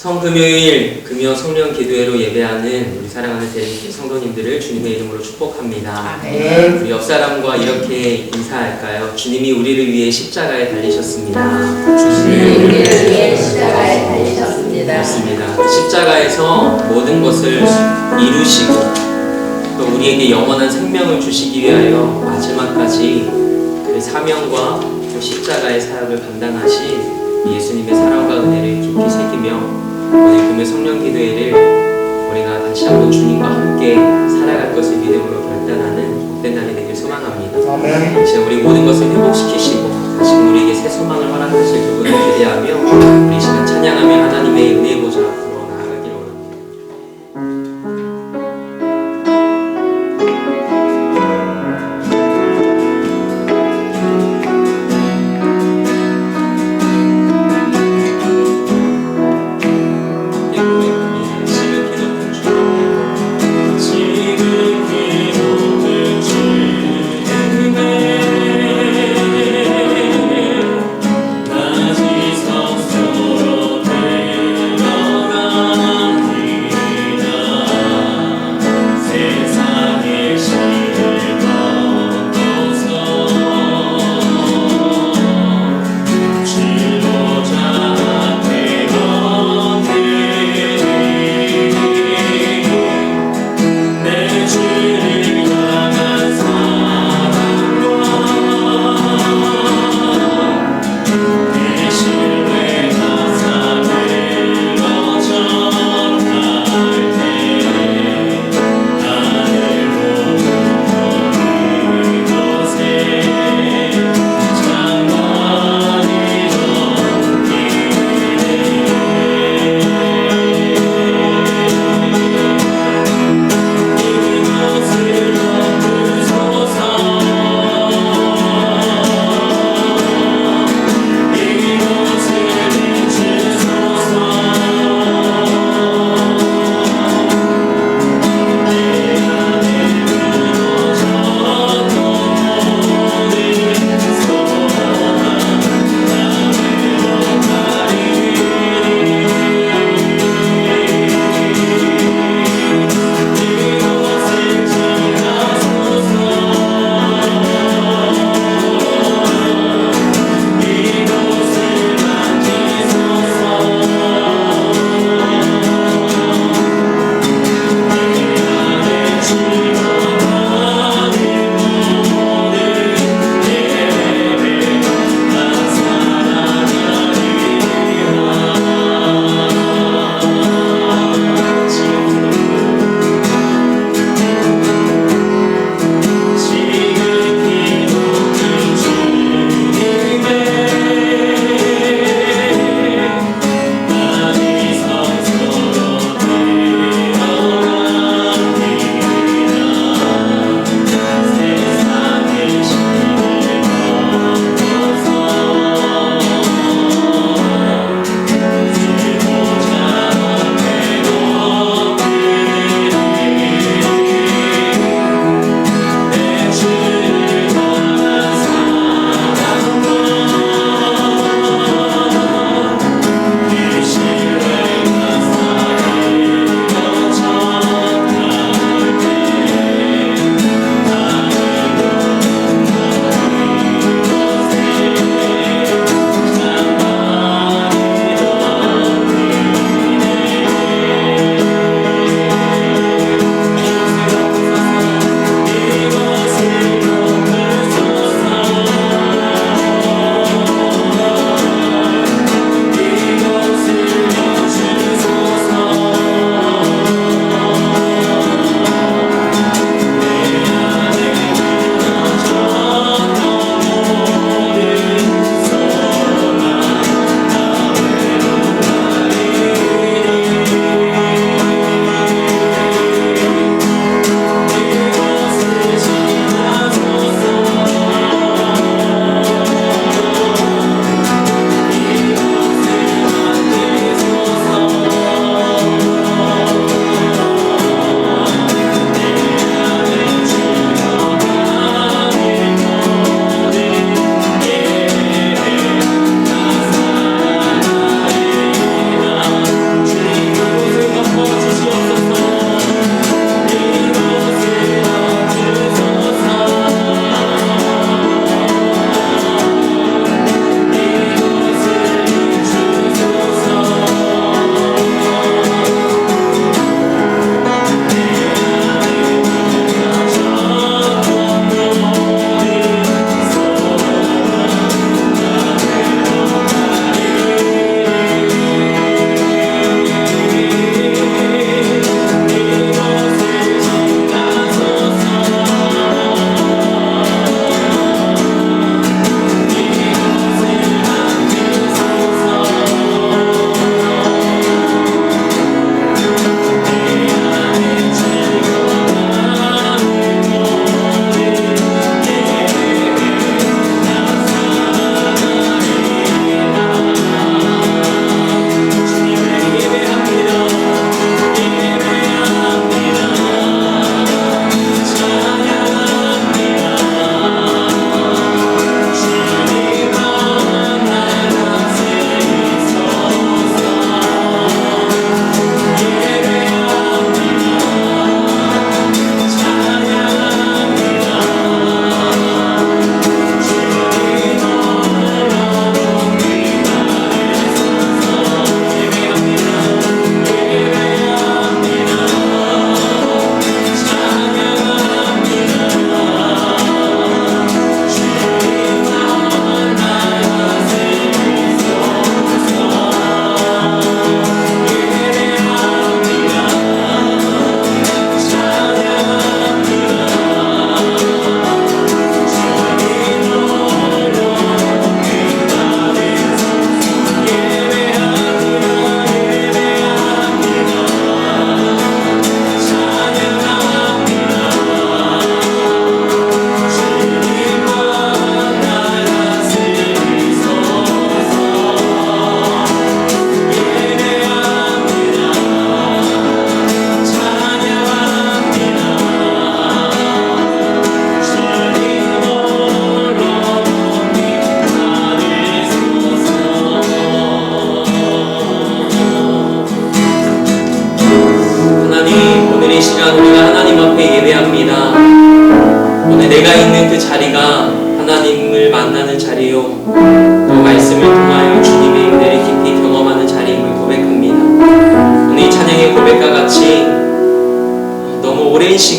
성금요일 금요 성령 기도회로 예배하는 우리 사랑하는 대림교회 성도님들을 주님의 이름으로 축복합니다. 아멘. 우리 옆사람과 이렇게 인사할까요? 주님이 우리를 위해 십자가에 달리셨습니다. 주님이 우리를 위해 십자가에 달리셨습니다. 그렇습니다. 십자가에서 모든 것을 이루시고 또 우리에게 영원한 생명을 주시기 위하여 마지막까지 그 사명과 그 십자가의 사역을 감당하신 예수님의 사랑과 은혜를 깊이 새기며 오늘 금요 성령 기도회를 우리가 다시 한번 주님과 함께 살아갈 것을 믿음으로 결단하는 복된 날이 되길 소망합니다. 아멘. 이제 우리 모든 것을 회복시키시고 다시금 우리에게 새 소망을 허락하실 그분을 기대하며 우리 이 시간 찬양하며 하나님의 은혜 보좌 앞으로 나아가기를 원합니다. 지금 기도를 주의 은혜 낮이 서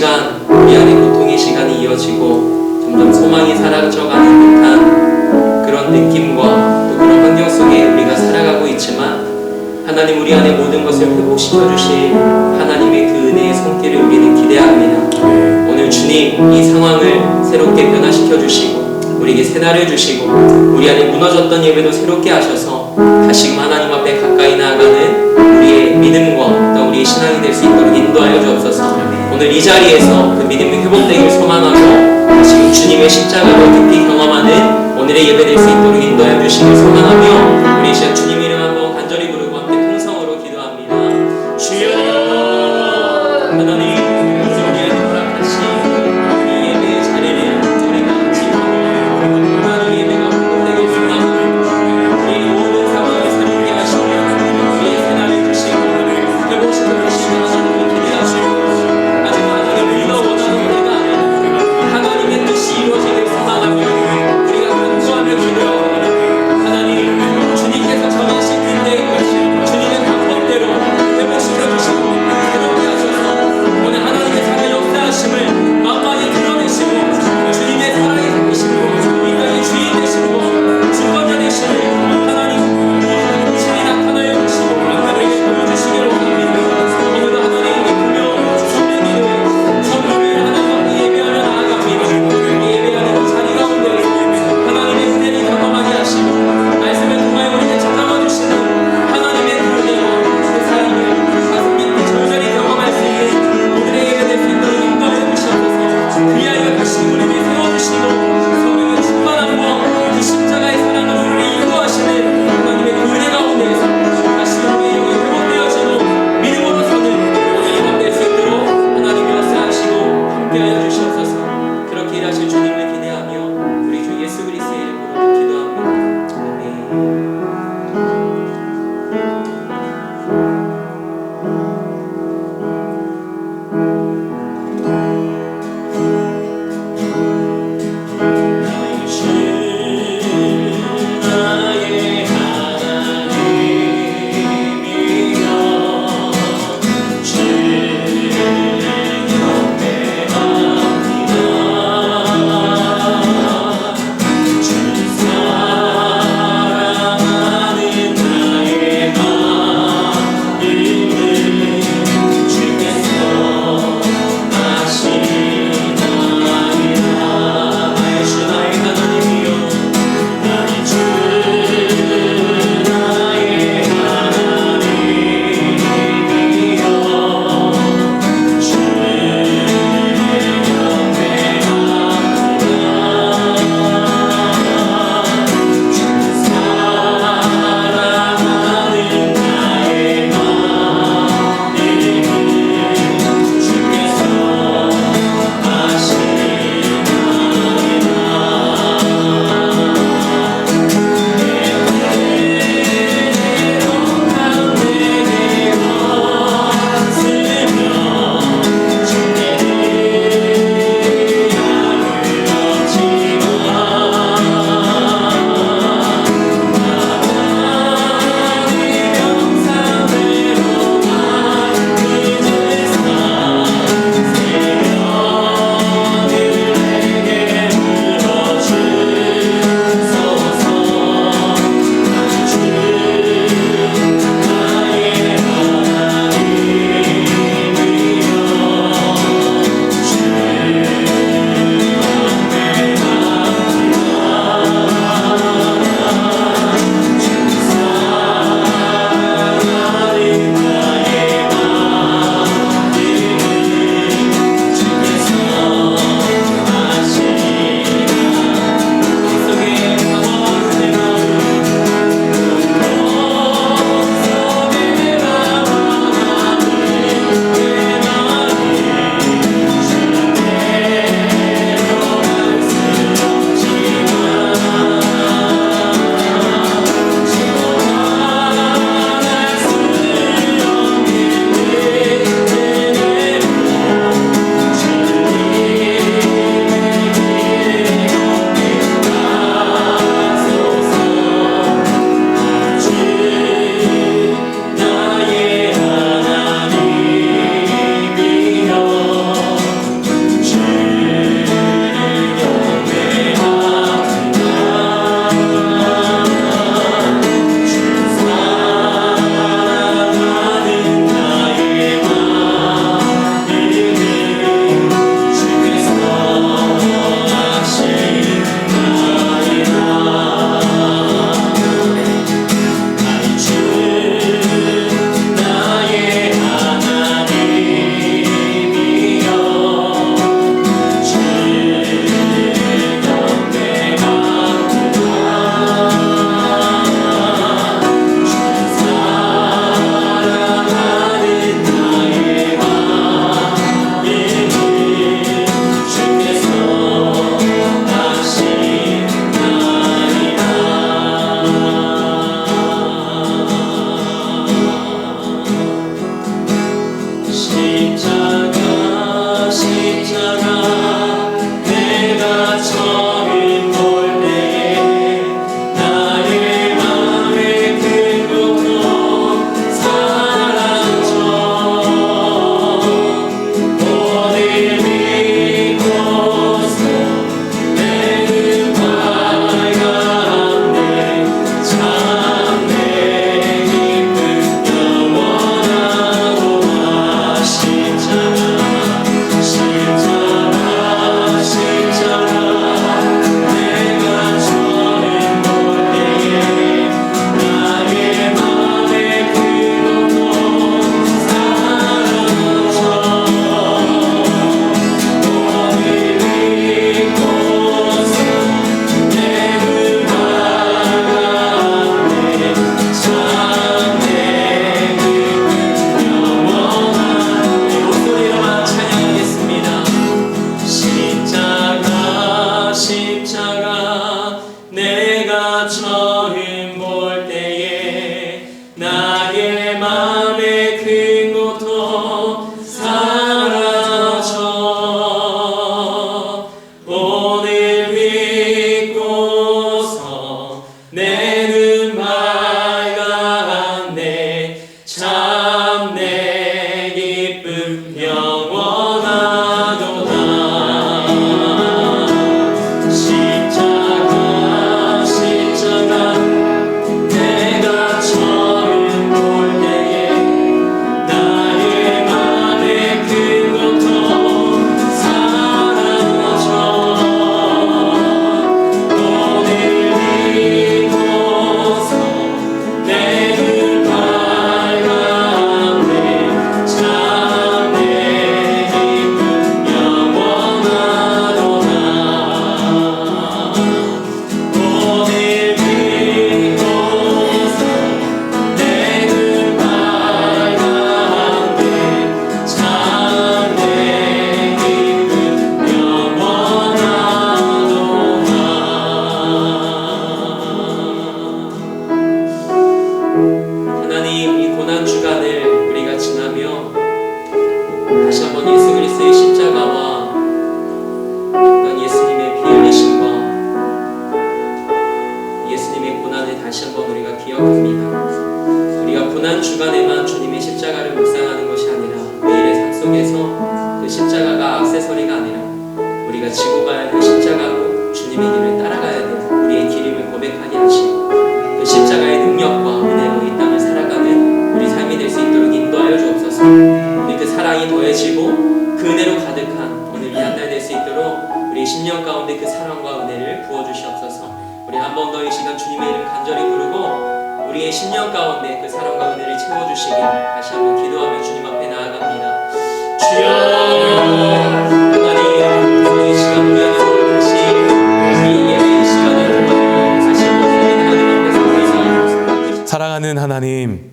시간 우리 안에 고통의 시간이 이어지고 점점 소망이 사라져가는 듯한 그런 느낌과 또 그런 환경 속에 우리가 살아가고 있지만 하나님 우리 안에 모든 것을 회복시켜 주실 하나님의 그 은혜의 손길을 우리는 기대합니다. 오늘 주님 이 상황을 새롭게 변화시켜 주시고 우리에게 새날을 주시고 우리 안에 무너졌던 예배도 새롭게 하셔서 다시금 하나님 앞에 가까이 나아가는 우리의 믿음과 또 우리의 신앙이 될 수 있도록 인도하여 주옵소서. 오늘 이 자리에서 그 믿음이 회복되기를 소망하고 다시금 주님의 십자가를 깊이 경험하는 오늘의 예배 될 수 있도록 인도하여 주시길 소망하며 우리 이 시간 주님 이름 한번 간절히 부르고 함께 통성으로 기도합니다. 주여 하나님 우리에게 허락하신 이 예배의 자리를 우리가 같이 하나님 예배가 회복되길 소망하고 우리의 모든 상황을 새롭게 하시며 우리의 새날을 주시고 회복시켜 주시는 하나님을 기대하시고 하지만 하나님 우리가 원하는 때가 아니라 하나님의 뜻이 이루어지길 소망하며 우리가 간구하며 기도하오니 하나님 하나님, 이 고난 주간을 우리가 지나며 다시 한번 예수 그리스도의 십자가와 또한 예수님의 피 흘리심과 예수님의 고난을 다시 한번 우리가 기억합니다. 우리가 고난 주간에만 주님의 십자가를 묵상하는 것이 아니라 매일의 삶 속에서 그 십자가가 액세서리가 아니라 우리가 지고 가야 할 십자가고 주님의 길을 따라가야 될 우리의 길임을 고백하게 하시고 그 십자가의 능력과 은혜로 이 땅을 살아가는 우리 삶이 될 수 있도록 인도하여 주옵소서. 우리 그 사랑이 더해지고 그 은혜로 가득한 오늘 이 한 날 될 수 있도록 우리 10년 가운데 그 사랑과 은혜를 부어주시옵소서. 우리 한 번 더 이 시간 주님의 이름 간절히 부르고 우리의 10년 가운데 그 사랑과 은혜를 채워주시길 다시 한번 기도하며 주님 앞에 나아갑니다. 주여 하나님, 이 시간 우리 안에서 다시 이 예배의 시간을 다시 한번 하나님 앞에서 회개하옵소서. 사랑하는 하나님,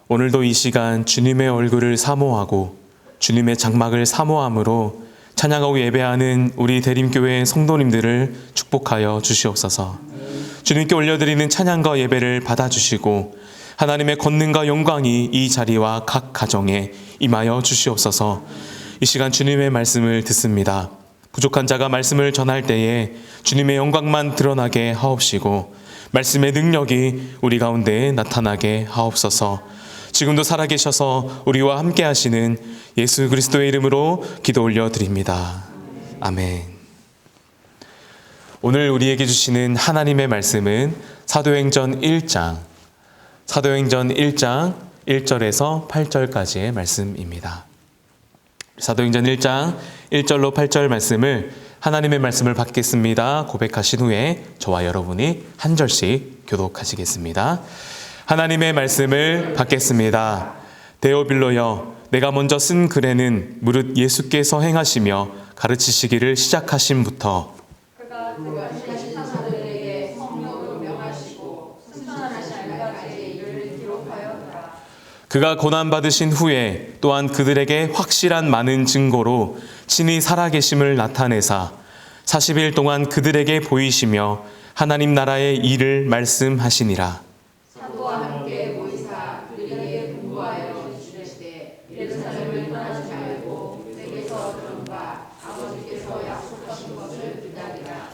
오늘도 이 시간 주님의 얼굴을 사모하고 주님의 장막을 사모함으로 찬양하고 예배하는 우리 대림교회 성도님들을 축복하여 주시옵소서. 주님께 올려드리는 찬양과 예배를 받아주시고 하나님의 권능과 영광이 이 자리와 각 가정에 임하여 주시옵소서. 이 시간 주님의 말씀을 듣습니다. 부족한 자가 말씀을 전할 때에 주님의 영광만 드러나게 하옵시고 말씀의 능력이 우리 가운데 나타나게 하옵소서. 지금도 살아계셔서 우리와 함께 하시는 예수 그리스도의 이름으로 기도 올려드립니다. 아멘. 오늘 우리에게 주시는 하나님의 말씀은 사도행전 1장 1절에서 8절까지의 말씀입니다. 사도행전 1장 1절로 8절 말씀을 하나님의 말씀을 받겠습니다 고백하신 후에 저와 여러분이 한 절씩 교독하시겠습니다. 하나님의 말씀을 받겠습니다. 데오빌로여, 내가 먼저 쓴 글에는 무릇 예수께서 행하시며 가르치시기를 시작하심부터 그가 사도들에게 성령으로 명하시고 승천하실 날까지 이를 기록하였더라. 그가 고난받으신 후에 또한 그들에게 확실한 많은 증거로 친히 살아계심을 나타내사 40일 동안 그들에게 보이시며 하나님 나라의 일을 말씀하시니라. 사도와 함께 모이사 그들에게 분부하여 주시되 예루살렘을 떠나지 말고 내게서 들은 바 아버지께서 약속하신 것을 기다리라.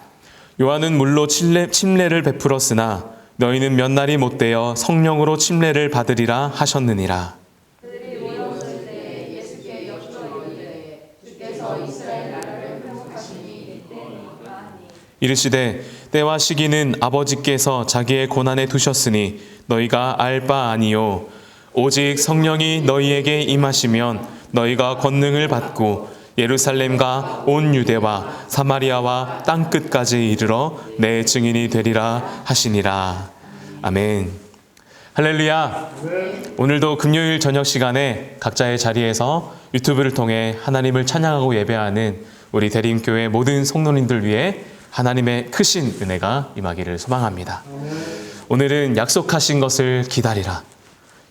요한은 물로 침례를 베풀었으나 너희는 몇 날이 못되어 성령으로 침례를 받으리라 하셨느니라. 그들이 모였을 때 예수께 여쭈어이르되 주께서 이스라엘 나라를 회복하시니 때니까 하니 이르시되 때와 시기는 아버지께서 자기의 고난에 두셨으니 너희가 알 바 아니요 오직 성령이 너희에게 임하시면 너희가 권능을 받고 예루살렘과 온 유대와 사마리아와 땅끝까지 이르러 내 증인이 되리라 하시니라. 아멘. 할렐루야. 오늘도 금요일 저녁 시간에 각자의 자리에서 유튜브를 통해 하나님을 찬양하고 예배하는 우리 대림교회 모든 성도님들 위해 하나님의 크신 은혜가 임하기를 소망합니다. 오늘은 약속하신 것을 기다리라.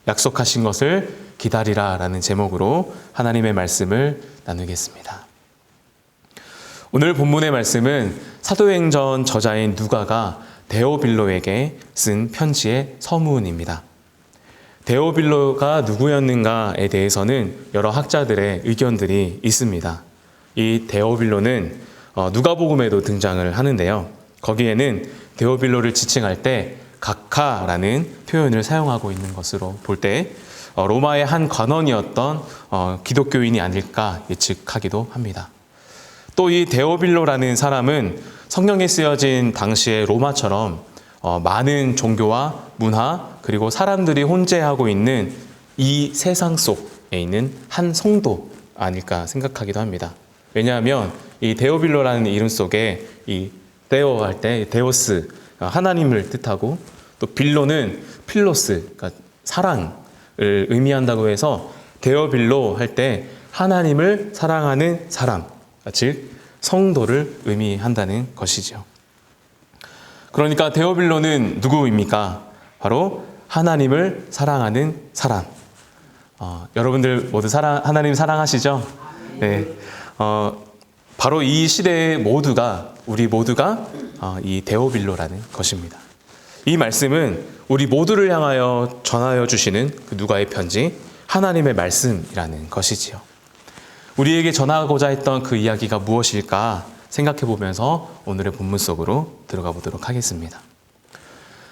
약속하신 것을 기다리라 라는 제목으로 하나님의 말씀을 나누겠습니다. 오늘 본문의 말씀은 사도행전 저자인 누가가 데오빌로에게 쓴 편지의 서문입니다. 데오빌로가 누구였는가에 대해서는 여러 학자들의 의견들이 있습니다. 이 데오빌로는 누가복음에도 등장을 하는데요. 거기에는 데오빌로를 지칭할 때 각하라는 표현을 사용하고 있는 것으로 볼 때 로마의 한 관원이었던 기독교인이 아닐까 예측하기도 합니다. 또 이 데오빌로라는 사람은 성경에 쓰여진 당시의 로마처럼 많은 종교와 문화 그리고 사람들이 혼재하고 있는 이 세상 속에 있는 한 성도 아닐까 생각하기도 합니다. 왜냐하면 이 데오빌로라는 이름 속에 이 데오 할 때 데오스 하나님을 뜻하고 또 빌로는 필로스 그러니까 사랑을 의미한다고 해서 데오빌로 할 때 하나님을 사랑하는 사람 즉 성도를 의미한다는 것이죠. 그러니까 데오빌로는 누구입니까? 바로 하나님을 사랑하는 사람. 여러분들 모두 하나님 사랑하시죠? 네. 바로 이 시대의 우리 모두가 이 데오빌로라는 것입니다. 이 말씀은 우리 모두를 향하여 전하여 주시는 그 누가의 편지, 하나님의 말씀이라는 것이지요. 우리에게 전하고자 했던 그 이야기가 무엇일까 생각해 보면서 오늘의 본문 속으로 들어가 보도록 하겠습니다.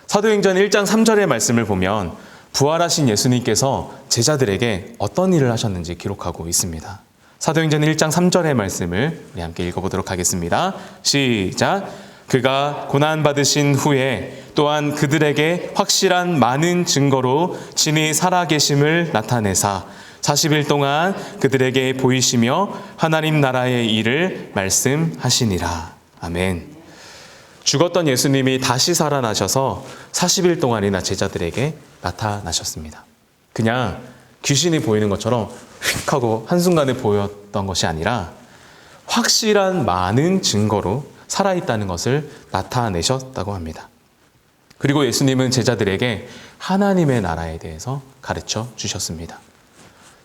사도행전 1장 3절의 말씀을 보면 부활하신 예수님께서 제자들에게 어떤 일을 하셨는지 기록하고 있습니다. 사도행전 1장 3절의 말씀을 우리 함께 읽어보도록 하겠습니다. 시작! 그가 고난받으신 후에 또한 그들에게 확실한 많은 증거로 친히 살아계심을 나타내사 40일 동안 그들에게 보이시며 하나님 나라의 일을 말씀하시니라. 아멘. 죽었던 예수님이 다시 살아나셔서 40일 동안이나 제자들에게 나타나셨습니다. 그냥 귀신이 보이는 것처럼 휙 하고 한순간에 보였던 것이 아니라 확실한 많은 증거로 살아있다는 것을 나타내셨다고 합니다. 그리고 예수님은 제자들에게 하나님의 나라에 대해서 가르쳐 주셨습니다.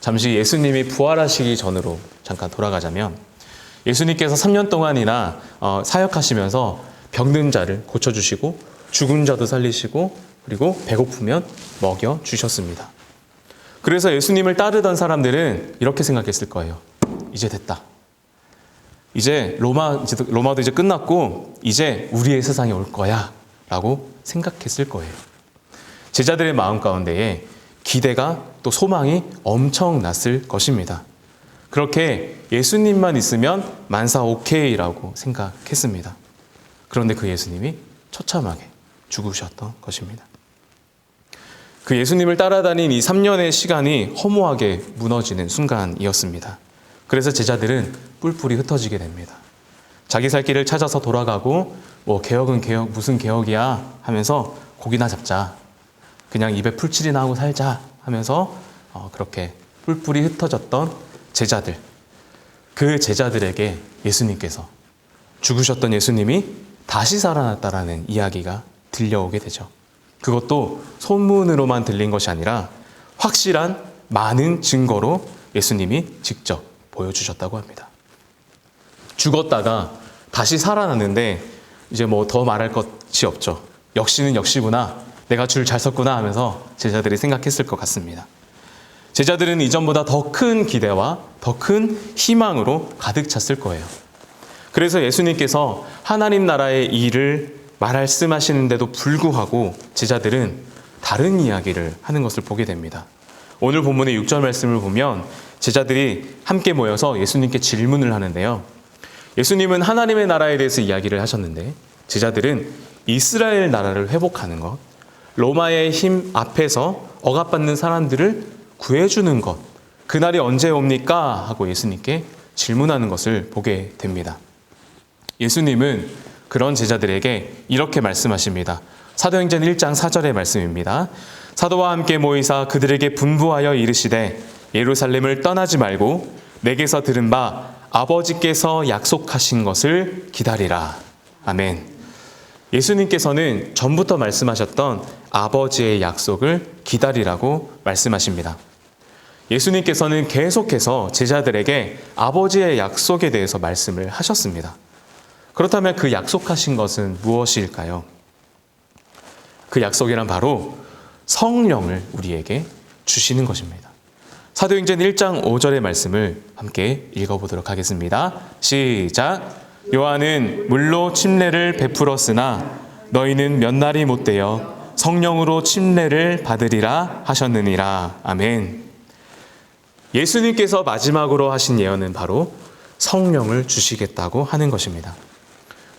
잠시 예수님이 부활하시기 전으로 잠깐 돌아가자면 예수님께서 3년 동안이나 사역하시면서 병든 자를 고쳐주시고 죽은 자도 살리시고 그리고 배고프면 먹여주셨습니다. 그래서 예수님을 따르던 사람들은 이렇게 생각했을 거예요. 이제 됐다. 이제 로마도 이제 끝났고 이제 우리의 세상이 올 거야 라고 생각했을 거예요. 제자들의 마음 가운데에 기대가 또 소망이 엄청났을 것입니다. 그렇게 예수님만 있으면 만사 오케이라고 생각했습니다. 그런데 그 예수님이 처참하게 죽으셨던 것입니다. 그 예수님을 따라다닌 이 3년의 시간이 허무하게 무너지는 순간이었습니다. 그래서 제자들은 뿔뿔이 흩어지게 됩니다. 자기 살 길을 찾아서 돌아가고 개혁은 개혁, 무슨 개혁이야 하면서 고기나 잡자. 그냥 입에 풀칠이나 하고 살자 하면서 그렇게 뿔뿔이 흩어졌던 제자들. 그 제자들에게 예수님께서 죽으셨던 예수님이 다시 살아났다라는 이야기가 들려오게 되죠. 그것도 소문으로만 들린 것이 아니라 확실한 많은 증거로 예수님이 직접 보여주셨다고 합니다. 죽었다가 다시 살아났는데 이제 더 말할 것이 없죠. 역시는 역시구나. 내가 줄 잘 섰구나 하면서 제자들이 생각했을 것 같습니다. 제자들은 이전보다 더 큰 기대와 더 큰 희망으로 가득 찼을 거예요. 그래서 예수님께서 하나님 나라의 일을 말씀하시는데도 불구하고 제자들은 다른 이야기를 하는 것을 보게 됩니다. 오늘 본문의 6절 말씀을 보면 제자들이 함께 모여서 예수님께 질문을 하는데요. 예수님은 하나님의 나라에 대해서 이야기를 하셨는데 제자들은 이스라엘 나라를 회복하는 것, 로마의 힘 앞에서 억압받는 사람들을 구해주는 것, 그날이 언제 옵니까? 하고 예수님께 질문하는 것을 보게 됩니다. 예수님은 그런 제자들에게 이렇게 말씀하십니다. 사도행전 1장 4절의 말씀입니다. 사도와 함께 모이사 그들에게 분부하여 이르시되 예루살렘을 떠나지 말고 내게서 들은 바 아버지께서 약속하신 것을 기다리라. 아멘. 예수님께서는 전부터 말씀하셨던 아버지의 약속을 기다리라고 말씀하십니다. 예수님께서는 계속해서 제자들에게 아버지의 약속에 대해서 말씀을 하셨습니다. 그렇다면 그 약속하신 것은 무엇일까요? 그 약속이란 바로 성령을 우리에게 주시는 것입니다. 사도행전 1장 5절의 말씀을 함께 읽어보도록 하겠습니다. 시작! 요한은 물로 침례를 베풀었으나 너희는 몇 날이 못되어 성령으로 침례를 받으리라 하셨느니라. 아멘. 예수님께서 마지막으로 하신 예언은 바로 성령을 주시겠다고 하는 것입니다.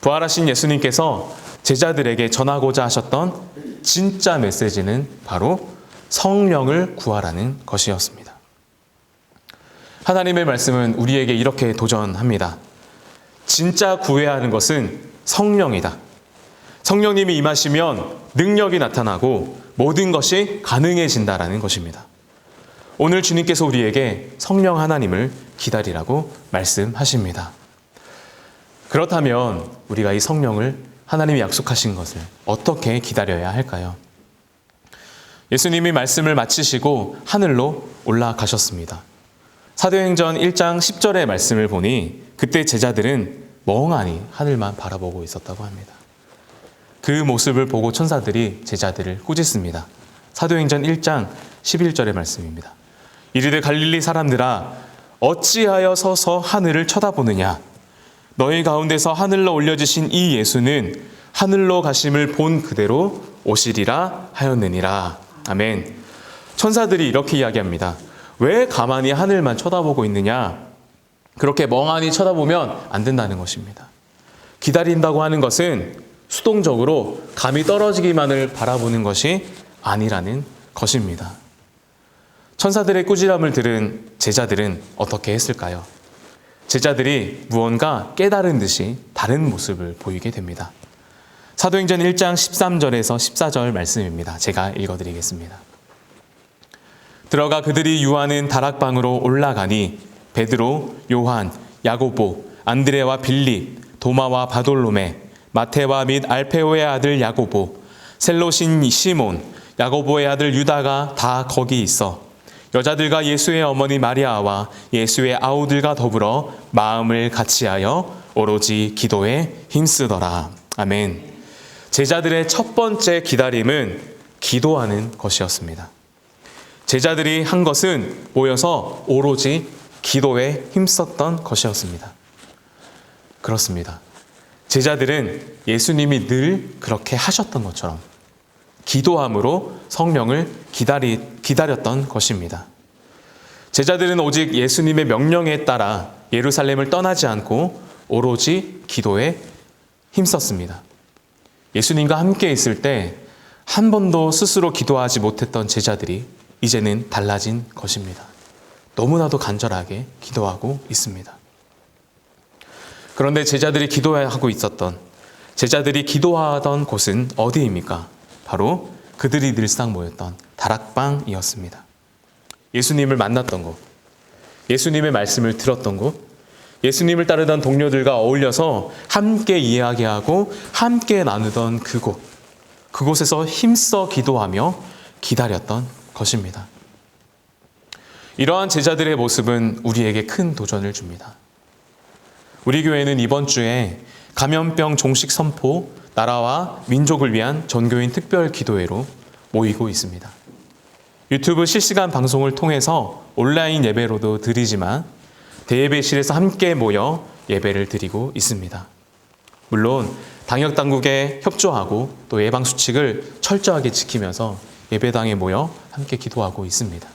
부활하신 예수님께서 제자들에게 전하고자 하셨던 진짜 메시지는 바로 성령을 구하라는 것이었습니다. 하나님의 말씀은 우리에게 이렇게 도전합니다. 진짜 구해야 하는 것은 성령이다. 성령님이 임하시면 능력이 나타나고 모든 것이 가능해진다라는 것입니다. 오늘 주님께서 우리에게 성령 하나님을 기다리라고 말씀하십니다. 그렇다면 우리가 이 성령을 하나님이 약속하신 것을 어떻게 기다려야 할까요? 예수님이 말씀을 마치시고 하늘로 올라가셨습니다. 사도행전 1장 10절의 말씀을 보니 그때 제자들은 멍하니 하늘만 바라보고 있었다고 합니다. 그 모습을 보고 천사들이 제자들을 꾸짖습니다. 사도행전 1장 11절의 말씀입니다. 이르되 갈릴리 사람들아 어찌하여 서서 하늘을 쳐다보느냐. 너희 가운데서 하늘로 올려지신 이 예수는 하늘로 가심을 본 그대로 오시리라 하였느니라. 아멘. 천사들이 이렇게 이야기합니다. 왜 가만히 하늘만 쳐다보고 있느냐? 그렇게 멍하니 쳐다보면 안 된다는 것입니다. 기다린다고 하는 것은 수동적으로 감이 떨어지기만을 바라보는 것이 아니라는 것입니다. 천사들의 꾸지람을 들은 제자들은 어떻게 했을까요? 제자들이 무언가 깨달은 듯이 다른 모습을 보이게 됩니다. 사도행전 1장 13절에서 14절 말씀입니다. 제가 읽어드리겠습니다. 들어가 그들이 유하는 다락방으로 올라가니 베드로, 요한, 야고보, 안드레와 빌립, 도마와 바돌로메, 마테와 및 알페오의 아들 야고보, 셀로신 시몬, 야고보의 아들 유다가 다 거기 있어 여자들과 예수의 어머니 마리아와 예수의 아우들과 더불어 마음을 같이하여 오로지 기도에 힘쓰더라. 아멘. 제자들의 첫 번째 기다림은 기도하는 것이었습니다. 제자들이 한 것은 모여서 오로지 기도에 힘썼던 것이었습니다. 그렇습니다. 제자들은 예수님이 늘 그렇게 하셨던 것처럼 기도함으로 성령을 기다렸던 것입니다. 제자들은 오직 예수님의 명령에 따라 예루살렘을 떠나지 않고 오로지 기도에 힘썼습니다. 예수님과 함께 있을 때 한 번도 스스로 기도하지 못했던 제자들이 이제는 달라진 것입니다. 너무나도 간절하게 기도하고 있습니다. 그런데 제자들이 기도하던 곳은 어디입니까? 바로 그들이 늘상 모였던 다락방이었습니다. 예수님을 만났던 곳, 예수님의 말씀을 들었던 곳, 예수님을 따르던 동료들과 어울려서 함께 이야기하고 함께 나누던 그곳에서 힘써 기도하며 기다렸던 것입니다. 이러한 제자들의 모습은 우리에게 큰 도전을 줍니다. 우리 교회는 이번 주에 감염병 종식 선포, 나라와 민족을 위한 전교인 특별 기도회로 모이고 있습니다. 유튜브 실시간 방송을 통해서 온라인 예배로도 드리지만 대예배실에서 함께 모여 예배를 드리고 있습니다. 물론 방역당국에 협조하고 또 예방수칙을 철저하게 지키면서 예배당에 모여 함께 기도하고 있습니다.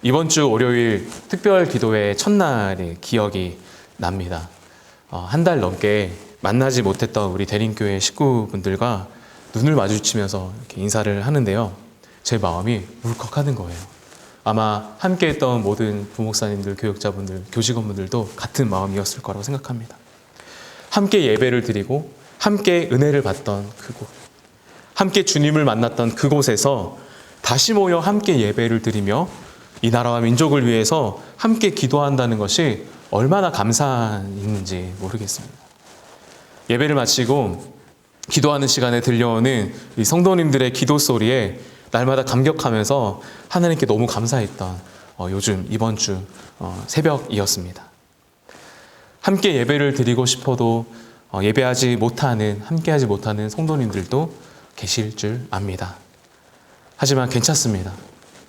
이번 주 월요일 특별 기도회 첫날의 기억이 납니다. 한 달 넘게 만나지 못했던 우리 대림교회 식구분들과 눈을 마주치면서 이렇게 인사를 하는데요. 제 마음이 울컥하는 거예요. 아마 함께했던 모든 부목사님들, 교육자분들, 교직원분들도 같은 마음이었을 거라고 생각합니다. 함께 예배를 드리고 함께 은혜를 받던 그곳, 함께 주님을 만났던 그곳에서 다시 모여 함께 예배를 드리며 이 나라와 민족을 위해서 함께 기도한다는 것이 얼마나 감사했는지 모르겠습니다. 예배를 마치고 기도하는 시간에 들려오는 이 성도님들의 기도 소리에 날마다 감격하면서 하나님께 너무 감사했던 이번 주 새벽이었습니다. 함께 예배를 드리고 싶어도 함께하지 못하는 성도님들도 계실 줄 압니다. 하지만 괜찮습니다.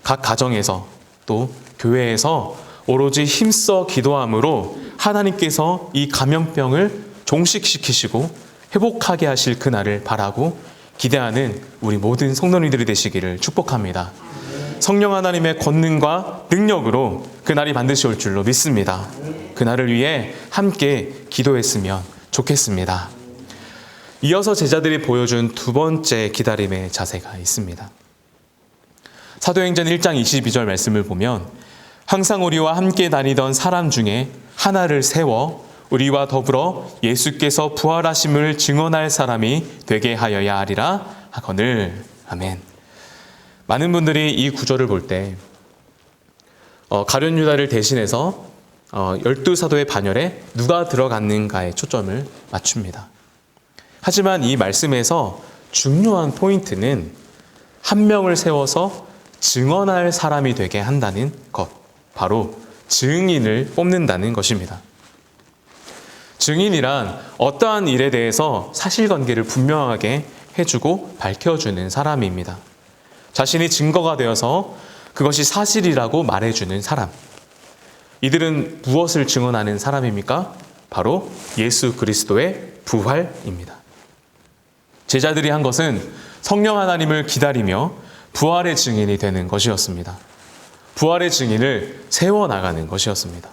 각 가정에서 또 교회에서 오로지 힘써 기도함으로 하나님께서 이 감염병을 종식시키시고 회복하게 하실 그날을 바라고 기대하는 우리 모든 성도님들이 되시기를 축복합니다. 성령 하나님의 권능과 능력으로 그날이 반드시 올 줄로 믿습니다. 그날을 위해 함께 기도했으면 좋겠습니다. 이어서 제자들이 보여준 두 번째 기다림의 자세가 있습니다. 사도행전 1장 22절 말씀을 보면 항상 우리와 함께 다니던 사람 중에 하나를 세워 우리와 더불어 예수께서 부활하심을 증언할 사람이 되게 하여야 하리라 하거늘. 아멘. 많은 분들이 이 구절을 볼 때 가룟 유다를 대신해서 12사도의 반열에 누가 들어갔는가에 초점을 맞춥니다. 하지만 이 말씀에서 중요한 포인트는 한 명을 세워서 증언할 사람이 되게 한다는 것, 바로 증인을 뽑는다는 것입니다. 증인이란 어떠한 일에 대해서 사실관계를 분명하게 해주고 밝혀주는 사람입니다. 자신이 증거가 되어서 그것이 사실이라고 말해주는 사람. 이들은 무엇을 증언하는 사람입니까? 바로 예수 그리스도의 부활입니다. 제자들이 한 것은 성령 하나님을 기다리며 부활의 증인이 되는 것이었습니다. 부활의 증인을 세워나가는 것이었습니다.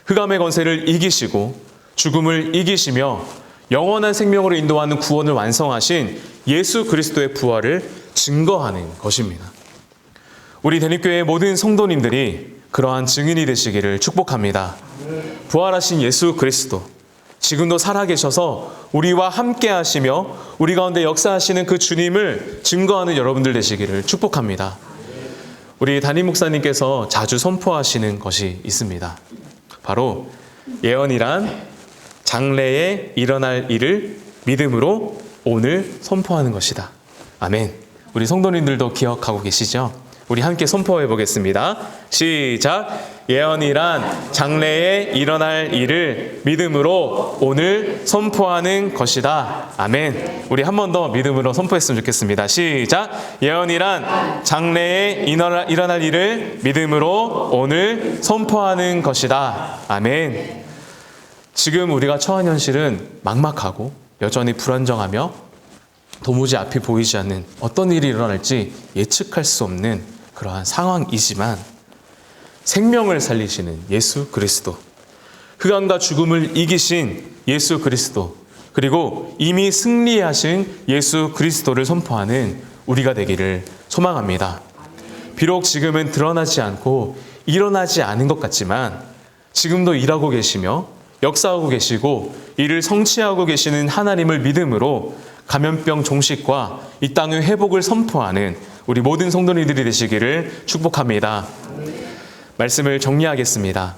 흑암의 권세를 이기시고 죽음을 이기시며 영원한 생명으로 인도하는 구원을 완성하신 예수 그리스도의 부활을 증거하는 것입니다. 우리 대립교회의 모든 성도님들이 그러한 증인이 되시기를 축복합니다. 부활하신 예수 그리스도, 지금도 살아계셔서 우리와 함께 하시며 우리 가운데 역사하시는 그 주님을 증거하는 여러분들 되시기를 축복합니다. 우리 담임 목사님께서 자주 선포하시는 것이 있습니다. 바로 예언이란 장래에 일어날 일을 믿음으로 오늘 선포하는 것이다. 아멘. 우리 성도님들도 기억하고 계시죠? 우리 함께 선포해 보겠습니다. 시작. 예언이란 장래에 일어날 일을 믿음으로 오늘 선포하는 것이다. 아멘. 우리 한 번 더 믿음으로 선포했으면 좋겠습니다. 시작. 예언이란 장래에 일어날 일을 믿음으로 오늘 선포하는 것이다. 아멘. 지금 우리가 처한 현실은 막막하고 여전히 불안정하며 도무지 앞이 보이지 않는 어떤 일이 일어날지 예측할 수 없는 그러한 상황이지만 생명을 살리시는 예수 그리스도, 흑암과 죽음을 이기신 예수 그리스도, 그리고 이미 승리하신 예수 그리스도를 선포하는 우리가 되기를 소망합니다. 비록 지금은 드러나지 않고 일어나지 않은 것 같지만 지금도 일하고 계시며 역사하고 계시고 이를 성취하고 계시는 하나님을 믿음으로 감염병 종식과 이 땅의 회복을 선포하는 우리 모든 성도님들이 되시기를 축복합니다. 말씀을 정리하겠습니다.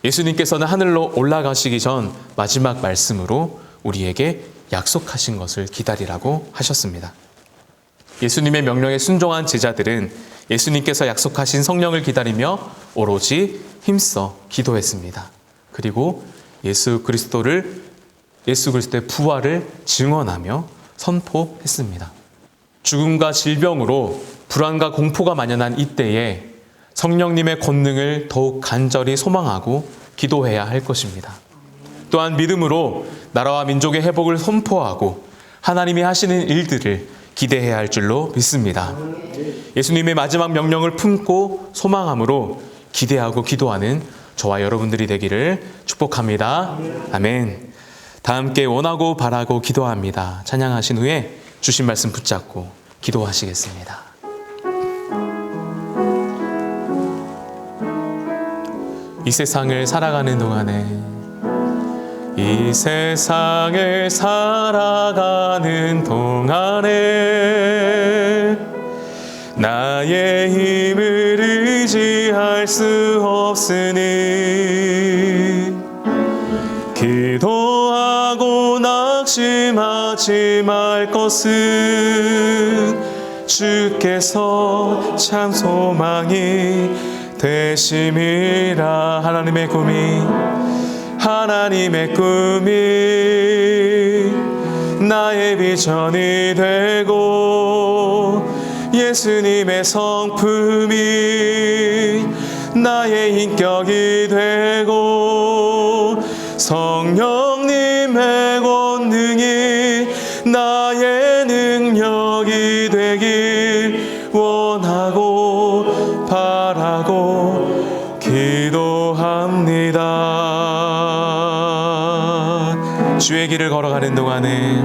예수님께서는 하늘로 올라가시기 전 마지막 말씀으로 우리에게 약속하신 것을 기다리라고 하셨습니다. 예수님의 명령에 순종한 제자들은 예수님께서 약속하신 성령을 기다리며 오로지 힘써 기도했습니다. 그리고 예수 그리스도의 부활을 증언하며 선포했습니다. 죽음과 질병으로 불안과 공포가 만연한 이때에 성령님의 권능을 더욱 간절히 소망하고 기도해야 할 것입니다. 또한 믿음으로 나라와 민족의 회복을 선포하고 하나님이 하시는 일들을 기대해야 할 줄로 믿습니다. 예수님의 마지막 명령을 품고 소망함으로 기대하고 기도하는 저와 여러분들이 되기를 축복합니다. 아멘. 다 함께 원하고 바라고 기도합니다. 찬양하신 후에 주신 말씀 붙잡고 기도하시겠습니다. 이 세상을 살아가는 동안에 나의 힘을 의지할 수 없으니 기도하고 낙심하지 말 것은 주께서 참 소망이 되심이라. 하나님의 꿈이 나의 비전이 되고 예수님의 성품이 나의 인격이 되고 성령님의 권능이 나의 능력이 되길 원하고 바라고 기도합니다. 주의 길을 걸어가는 동안에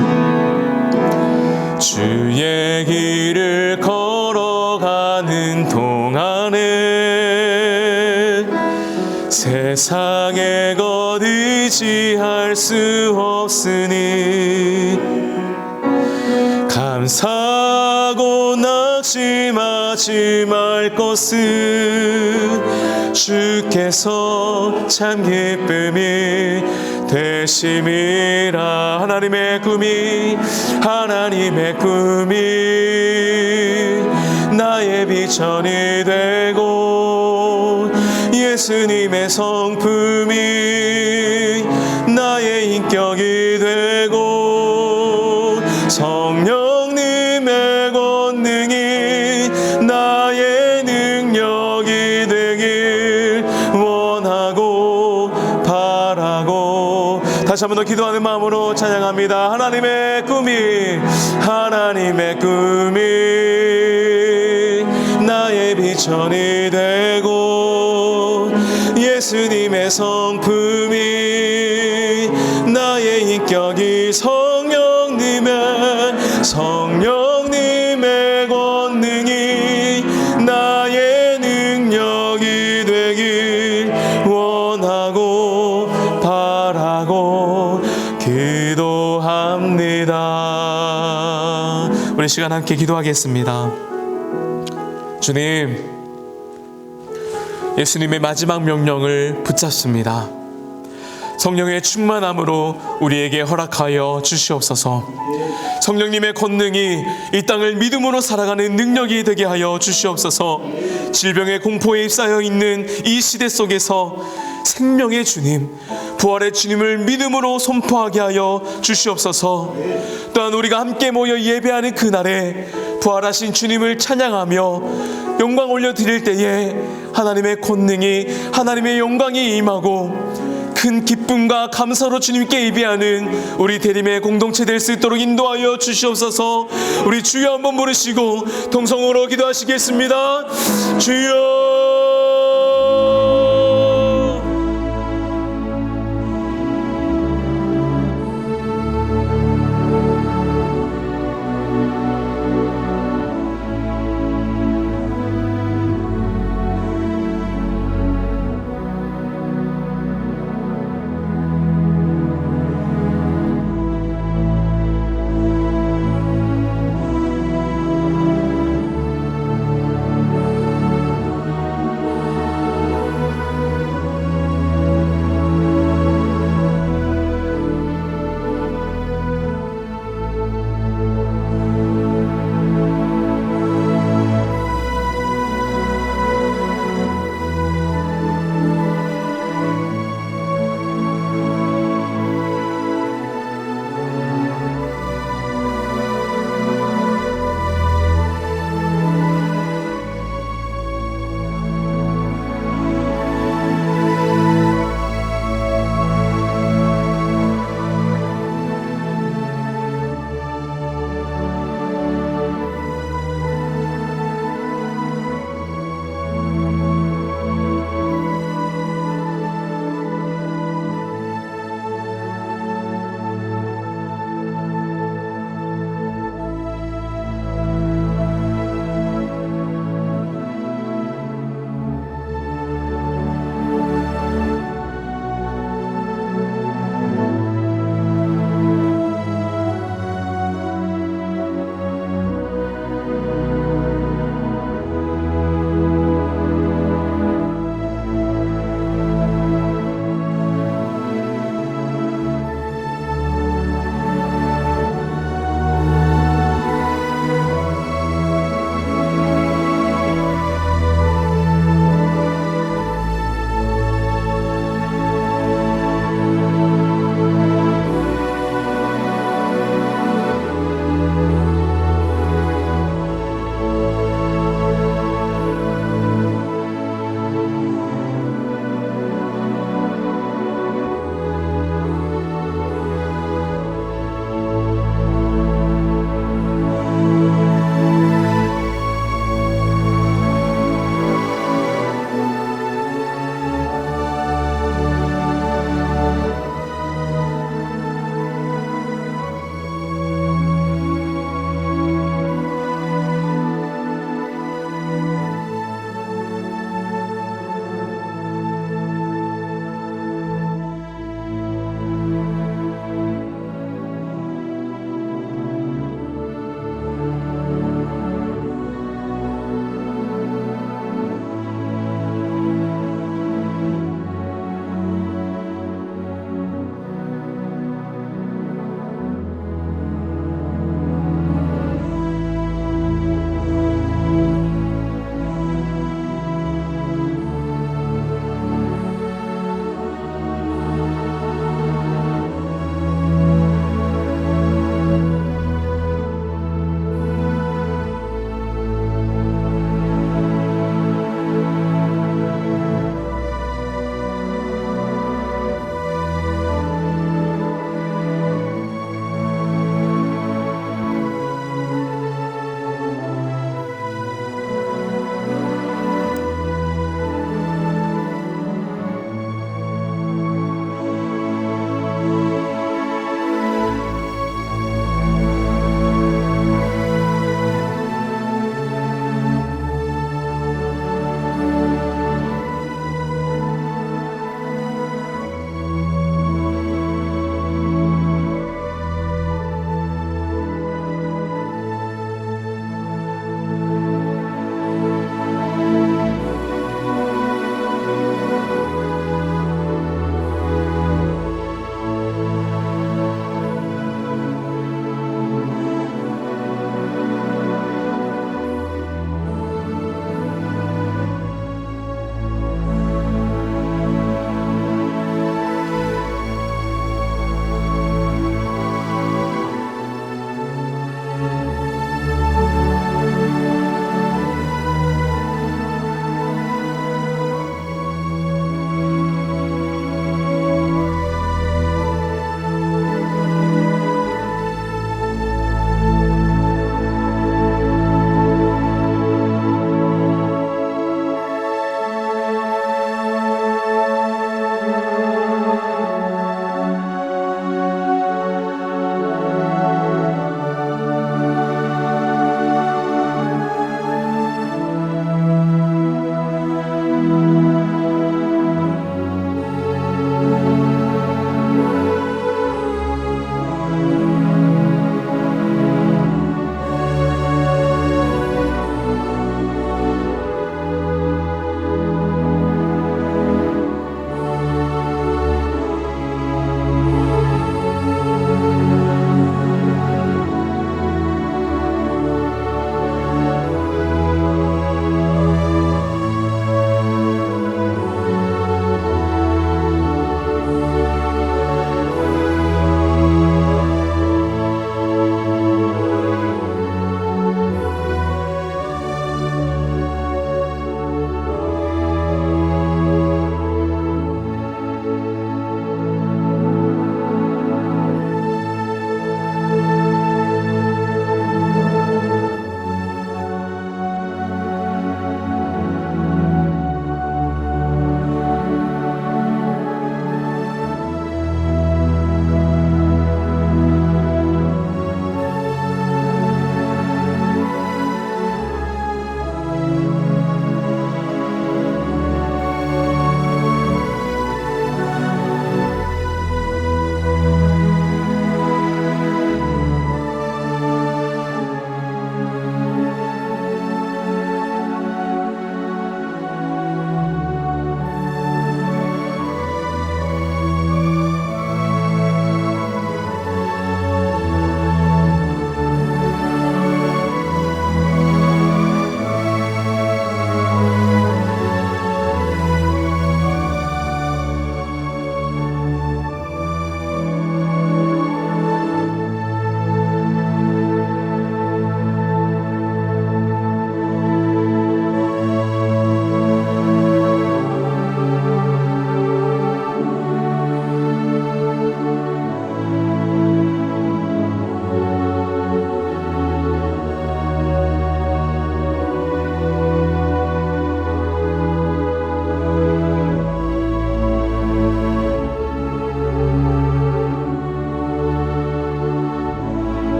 주의 길을 걸어가는 동안에 세상의 것 의지할 수 없으니 감사하고 낙심하지 말 것은 주께서 참 기쁨이 되심이라. 하나님의 꿈이 나의 비전이 되고 예수님의 성품이 인격이 되고 성령님의 권능이 나의 능력이 되길 원하고 바라고. 다시 한 번 더 기도하는 마음으로 찬양합니다. 하나님의 꿈이 나의 비전이 되고 예수님의 성품이 나의 인격이 성령님의 권능이 나의 능력이 되길 원하고 바라고 기도합니다. 우리 시간 함께 기도하겠습니다. 주님, 예수님의 마지막 명령을 붙잡습니다. 성령의 충만함으로 우리에게 허락하여 주시옵소서. 성령님의 권능이 이 땅을 믿음으로 살아가는 능력이 되게 하여 주시옵소서. 질병의 공포에 휩싸여 있는 이 시대 속에서 생명의 주님, 부활의 주님을 믿음으로 선포하게 하여 주시옵소서. 또한 우리가 함께 모여 예배하는 그날에 부활하신 주님을 찬양하며 영광 올려드릴 때에 하나님의 권능이, 하나님의 영광이 임하고 큰 기쁨과 감사로 주님께 예배하는 우리 대림의 공동체 될 수 있도록 인도하여 주시옵소서. 우리 주여 한번 부르시고 동성으로 기도하시겠습니다. 주여